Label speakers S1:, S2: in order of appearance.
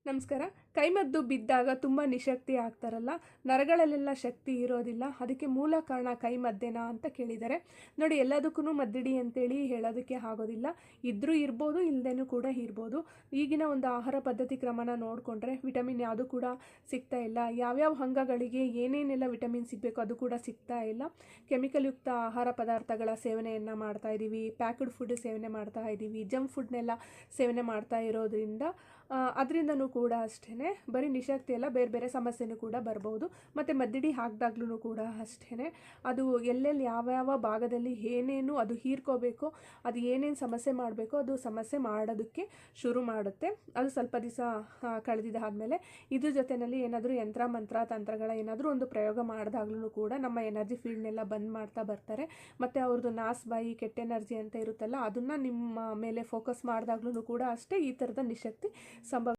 S1: ನಮಸ್ಕಾರ. ಕೈಮದ್ದು ಬಿದ್ದಾಗ ತುಂಬ ನಿಶಕ್ತಿ ಆಗ್ತಾರಲ್ಲ, ನರಗಳಲ್ಲೆಲ್ಲ ಶಕ್ತಿ ಇರೋದಿಲ್ಲ, ಅದಕ್ಕೆ ಮೂಲ ಕಾರಣ ಕೈಮದ್ದೇನಾ ಅಂತ ಕೇಳಿದ್ದಾರೆ. ನೋಡಿ, ಎಲ್ಲದಕ್ಕೂ ಮದ್ದಿಡಿ ಅಂತೇಳಿ ಹೇಳೋದಕ್ಕೆ ಆಗೋದಿಲ್ಲ. ಇದ್ರೂ ಇರ್ಬೋದು, ಇಲ್ಲದೇನೂ ಕೂಡ ಇರ್ಬೋದು. ಈಗಿನ ಒಂದು ಆಹಾರ ಪದ್ಧತಿ ಕ್ರಮನ ನೋಡಿಕೊಂಡ್ರೆ ವಿಟಮಿನ್ ಯಾವುದು ಕೂಡ ಸಿಗ್ತಾ ಇಲ್ಲ. ಯಾವ್ಯಾವ ಅಂಗಗಳಿಗೆ ಏನೇನೆಲ್ಲ ವಿಟಮಿನ್ ಸಿಗಬೇಕು ಅದು ಕೂಡ ಸಿಗ್ತಾ ಇಲ್ಲ. ಕೆಮಿಕಲ್ ಯುಕ್ತ ಆಹಾರ ಪದಾರ್ಥಗಳ ಸೇವನೆಯನ್ನು ಮಾಡ್ತಾ ಇದ್ದೀವಿ, ಪ್ಯಾಕ್ಡ್ ಫುಡ್ ಸೇವನೆ ಮಾಡ್ತಾ ಇದ್ದೀವಿ, ಜಂಕ್ ಫುಡ್ನೆಲ್ಲ ಸೇವನೆ ಮಾಡ್ತಾ ಇರೋದ್ರಿಂದ ಅದರಿಂದನೂ ಕೂಡ ಅಷ್ಟೇ ಬರೀ ನಿಶಕ್ತಿ ಎಲ್ಲ ಬೇರೆ ಬೇರೆ ಸಮಸ್ಯೆನೂ ಕೂಡ ಬರ್ಬೋದು. ಮತ್ತು ಮದ್ದಿಡಿ ಹಾಕಿದಾಗ್ಲೂ ಕೂಡ ಅಷ್ಟೇ ಅದು ಎಲ್ಲೆಲ್ಲಿ ಯಾವ್ಯಾವ ಭಾಗದಲ್ಲಿ ಏನೇನು ಅದು ಹೀರ್ಕೋಬೇಕು, ಅದು ಏನೇನು ಸಮಸ್ಯೆ ಮಾಡಬೇಕು ಅದು ಸಮಸ್ಯೆ ಮಾಡೋದಕ್ಕೆ ಶುರು ಮಾಡುತ್ತೆ. ಅದು ಸ್ವಲ್ಪ ದಿವಸ ಕಳೆದಿದ್ದಾದಮೇಲೆ ಇದ್ರ ಜೊತೆಯಲ್ಲಿ ಏನಾದರೂ ಯಂತ್ರ ಮಂತ್ರ ತಂತ್ರಗಳ ಏನಾದರೂ ಒಂದು ಪ್ರಯೋಗ ಮಾಡಿದಾಗ್ಲೂ ಕೂಡ ನಮ್ಮ ಎನರ್ಜಿ ಫೀಲ್ಡ್ನೆಲ್ಲ ಬಂದ್ ಮಾಡ್ತಾ ಬರ್ತಾರೆ. ಮತ್ತು ಅವ್ರದ್ದು ನಾಸ್ಬಾಯಿ ಕೆಟ್ಟ ಎನರ್ಜಿ ಅಂತ ಇರುತ್ತಲ್ಲ, ಅದನ್ನು ನಿಮ್ಮ ಮೇಲೆ ಫೋಕಸ್ ಮಾಡಿದಾಗ್ಲೂ ಕೂಡ ಅಷ್ಟೇ ಈ ಥರದ ನಿಶಕ್ತಿ ಸಂಭವ